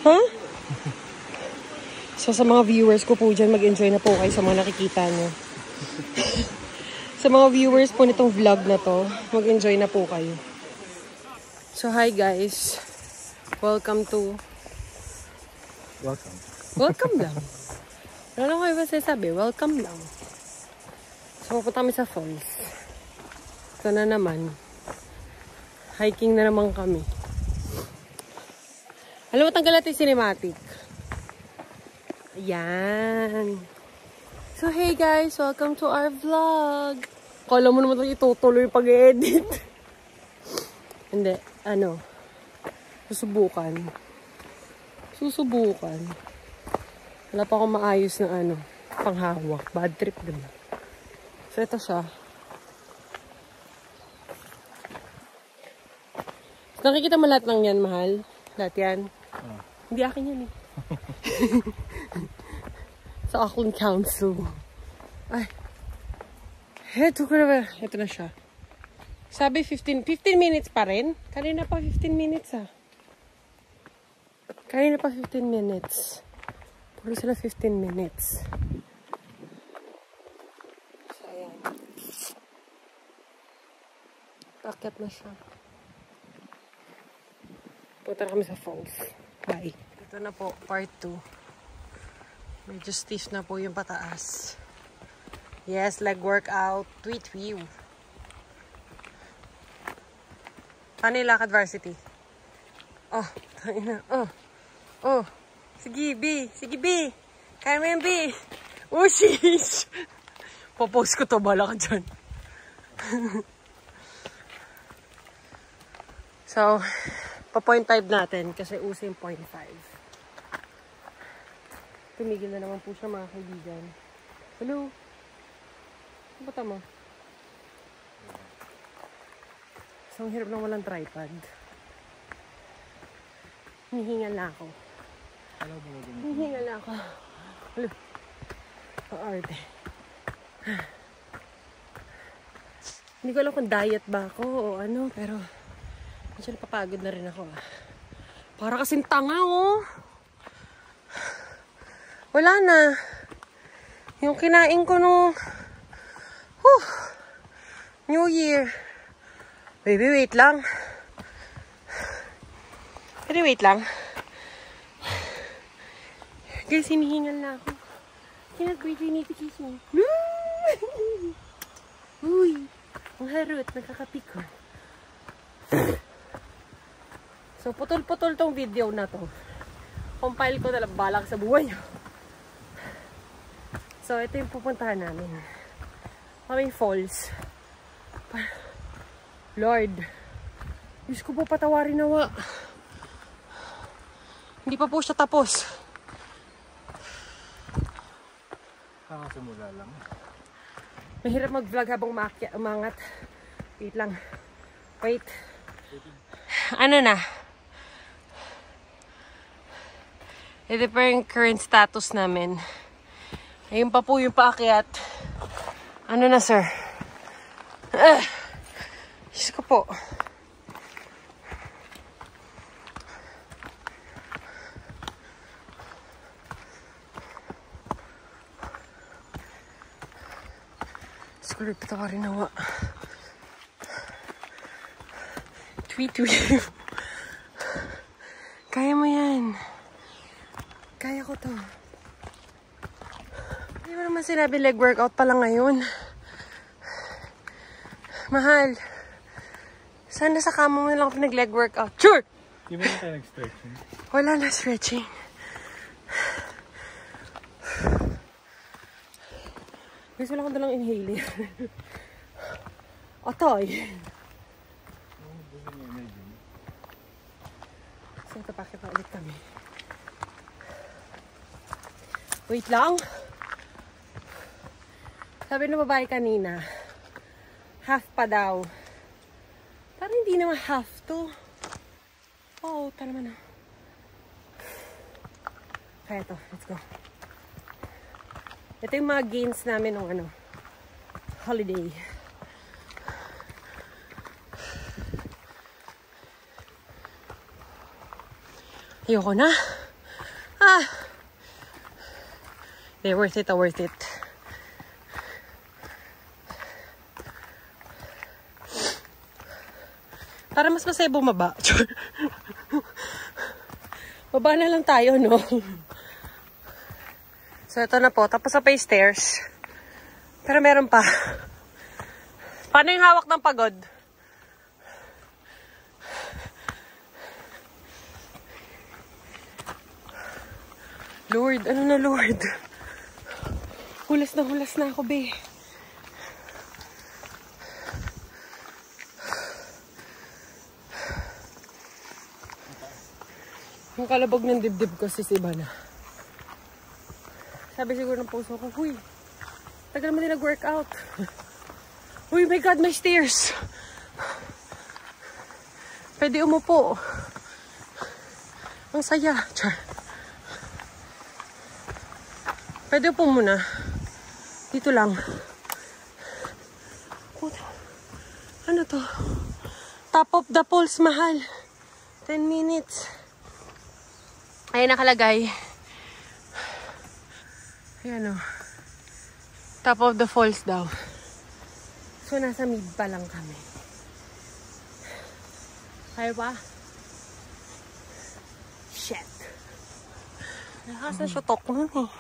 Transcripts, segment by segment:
Huh? So sa mga viewers ko po dyan, mag-enjoy na po kayo sa mga nakikita nyo. Sa mga viewers po nitong vlog na to, mag-enjoy na po kayo. So hi guys. Welcome to... Welcome lang. Ano kayo ba sasabi? Welcome lang. So pupunta kami sa falls. Ito na naman. Hiking na naman kami. Alam mo, tanggal natin cinematic. Ayan. So hey guys, welcome to our vlog. Kala mo naman itutuloy pag-edit. Hindi, ano. Susubukan. Wala pa akong maayos na ano, panghawak. Bad trip din. So, ito siya. Nakikita mo lahat ng yan, mahal? Lahat yan? Hindi akin yan eh. Sa Auckland Council. Ay. Ito na siya. Sabi 15 minutes pa rin. Kanina pa 15 minutes ah. Kanina pa 15 minutes. Puro sila 15 minutes. So, ayan. Akyat na siya. Punta na kami sa falls. Bye. Ito na po, part 2. Medyo stiff na po yung pataas. Yes, leg workout. Tweet view. Paano yung lakad varsity? Oh, tangina. Oh. Sige, B. Kaya mo yan, B. Oh, sheesh. Popost ko to. Bala ka dyan. So, pa-0.5 natin kasi uso yung 0.5. Tumigil na naman po siya, mga kaibigan. Hello? Ano ba tama? So, ang hirap nang walang tripod. Hihingal na ako. Hello? Pa-arte. Hindi ko alam kung diet ba ako o ano, pero medyo napapagod na rin ako. Para kasing tanga, oh. Wala na. Yung kinain ko nung New Year. Baby, wait lang. Guys, hinihingal na ako. Kinag-wait, you need to kiss me. Uy, ang harot, nakakapikon. So, putol-putol tong video na to. Compile ko na lang balak sa buhay nyo. So, ito yung pupuntahan namin. Kaming falls. Lord, Diyos ko po, patawarin nawa. Hindi pa po siya tapos. Kakasimula lang. Mahirap mag-vlog habang umangat. Wait lang. Wait. Ano na? Ito pa yung current status namin. Ayun pa po yung paakyat. Ano na, sir? Diyos ko po. Diyos ko, patawarin nawa. Tweet. Kaya mo yan. Kaya ko to. Hindi mo naman sinabi leg workout pala ngayon. Mahal. Sana sa kama mo na lang pinag-leg workout. Sure! Di ba na tayo nag-stretching? Wala na stretching. Guys, wala akong dalang inhaler. Otoy. So, ito pakita ulit kami. Wait lang. Sabi ng babae kanina, half pa daw. Parang hindi naman half to. Oh, tara naman na. Kaya ito, let's go. Ito yung mga gains namin ng holiday. Ayoko na. Ah! Hindi, worth it, worth it. Para mas masaya bumaba. Baba na lang tayo, no? So, ito na po. Tapos na pa yung stairs. Pero meron pa. Paano yung hawak ng pagod? Lord, ano na Lord? Hulas na ako, be. Yung kalabog ng dibdib ko, sisiba na. Sabi siguro ng puso ko, huy, tagal mo din nag-workout. Uy, my God, may stairs. Pwede umupo. Ang saya. Char. Pwede upo muna. Dito lang. Ano to? Top of the Falls, mahal. 10 minutes. Ayan nakalagay. Ayan o. Top of the Falls daw. So, nasa mid pa lang kami. Kaya ba? Shit. Lakas na shotok nun eh.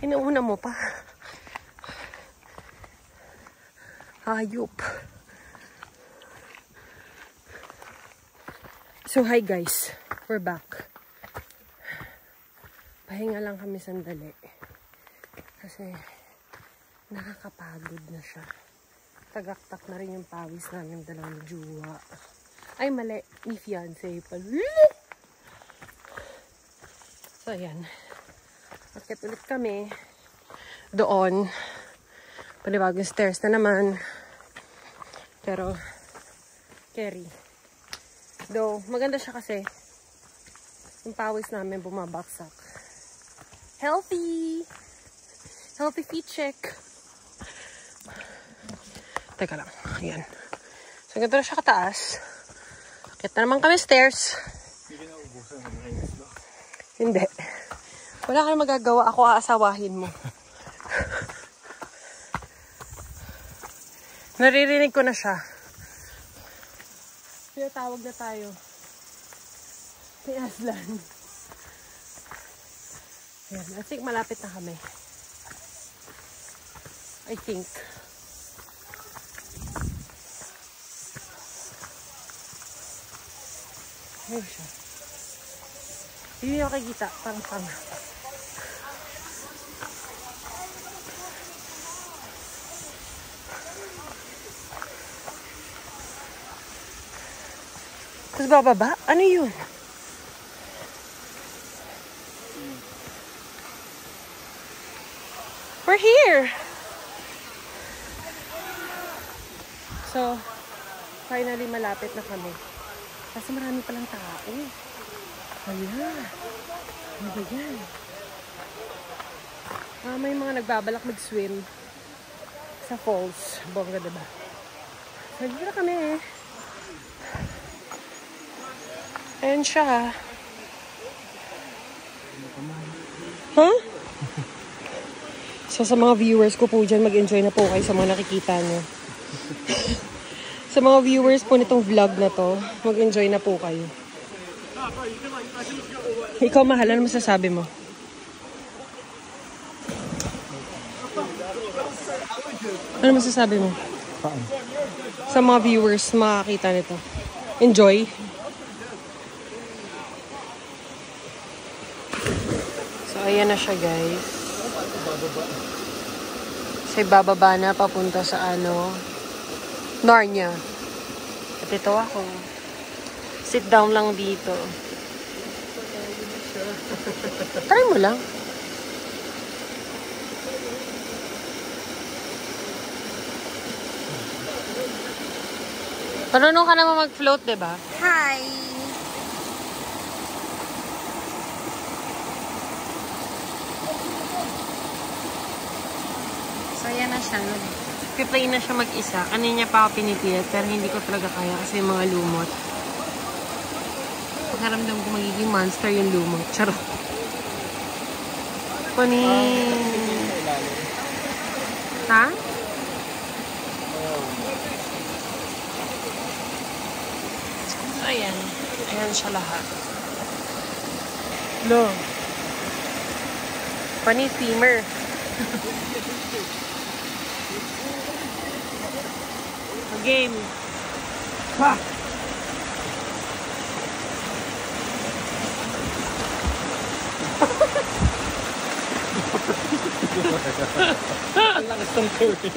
Pinuuna mo pa. Hayop. So, hi guys. We're back. Pahinga lang kami sandali. Kasi, nakakapagod na siya. Tagaktak na rin yung pawis namin dalawang juwa. Ay, mali. Ni fiancé pa. So, ayan. Akit ulit kami. Doon. Panibagong stairs na naman. Pero, carry. Though, maganda siya kasi. Yung pawis namin bumabaksak. Healthy! Healthy feet check. Teka lang. Ayan. So, ganito na siya kataas. Akit na naman kami stairs. Hindi na ubusan ng rings ba? Hindi. Wala ka na magagawa. Ako aasawahin mo. Naririnig ko na siya. Kaya tawag na tayo. Kay Aslan. Ayan. I think malapit na kami. I think. Ayun siya. Hindi niyo makikita. Pang-pang. Tapos bababa? Ano yun? We're here! So, finally malapit na kami. Kasi marami palang tao. Ayan. Ano ba yan? May mga nagbabalak mag-swim sa falls. Bongga, diba? So, dito na kami eh. Ayan siya. Huh? So, sa mga viewers ko po dyan, mag-enjoy na po kayo sa mga nakikita nyo. Sa mga viewers po nitong vlog na to, mag-enjoy na po kayo. Ikaw, mahal, ano masasabi mo? Ano masasabi mo? Saan? Sa mga viewers makakita nito. Enjoy? So, ayan na siya, guys. Kasi bababa na papunta sa Narnia. At ito ako. Sit down lang dito. Try mo lang. Marunong ka naman mag-float, diba? Hi! So, yan na siya. Piplay na siya mag-isa. Kanina pa ako pinipilit, pero hindi ko talaga kaya kasi yung mga lumot. Pakiramdam ko magiging monster yung lumang. Charot. Panin. Ha? So, ayan. Ayan siya lahat. Lo. Panin steamer. Game. Ha! Ang lakas ng current.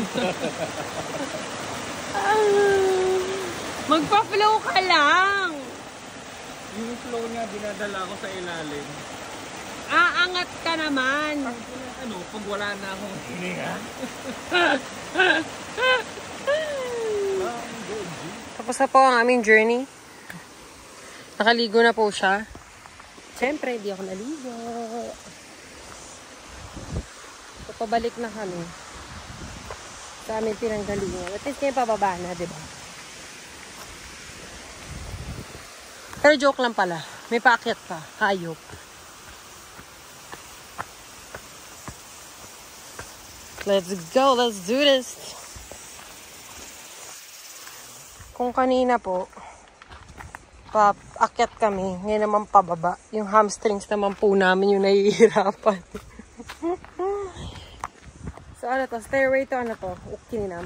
Magpa-flow ka lang. Yung flow niya, dinadala ko sa ilalim. Aangat ka naman. Ano, pag wala na akong hininga. Tapos na po ang aming journey. Nakaligo na po siya. Siyempre, hindi ako naligo. So, pabalik na kami sa aming pinanggalingan. At least ngayon pababa na, diba? Pero joke lang pala. May paakyat pa. Hayop. Let's go. Let's do this. Kung kanina po, paakyat kami. Ngayon naman pababa. Yung hamstrings naman po namin yung nahihirapan. So ano to? Stairway to ano to? Ukininam.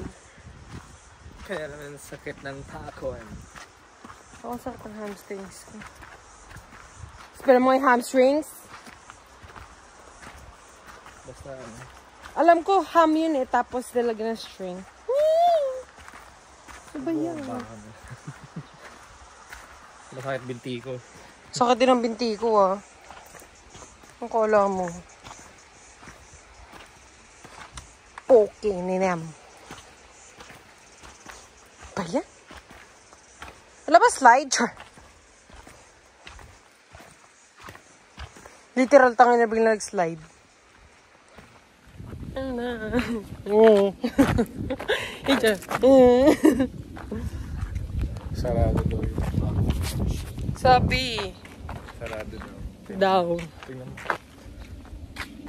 Kaya naman sakit ng takon. Ako sakit ng hamstrings ko. Spell mo yung hamstrings? Basta ano. Alam ko, ham yun eh. Tapos nilagyan ng string. Ano ba yan? Masakit binti ko. Sakit din ang binti ko ah. Ang kala mo. Okay, ninam. Ba yan? Wala ba slide? Sure. Literal tangin na biglang nag-slide. Ano na? Ito. Sarado daw yun. Sabi. Sarado daw. Daw. Tingnan mo.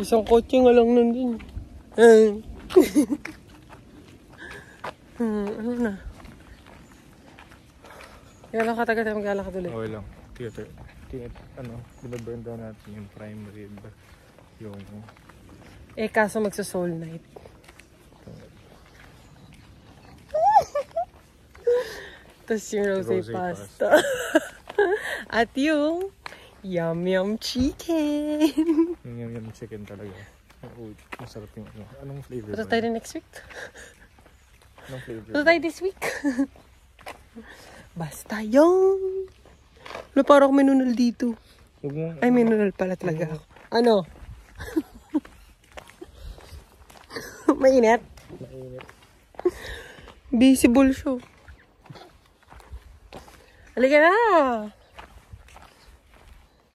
Isang kotse nga lang nandun. Ano na? Gano'n katagal tayo maglalakad ulit? Okay lang. Ano, binaburn down natin yung prime rib. Yung... Eh, kaso magsa-soul night. Tapos yung rosé pasta. At yung yum chicken. Yung chicken talaga. Masarap yung ano. Anong flavor? Ito tayo next week. Anong flavor? Ito tayo this week. Basta yung... Wala, parang may nunal dito. Ay, may nunal pala talaga ako. Ano? Mainit? Mainit. Visible siya. Halika na!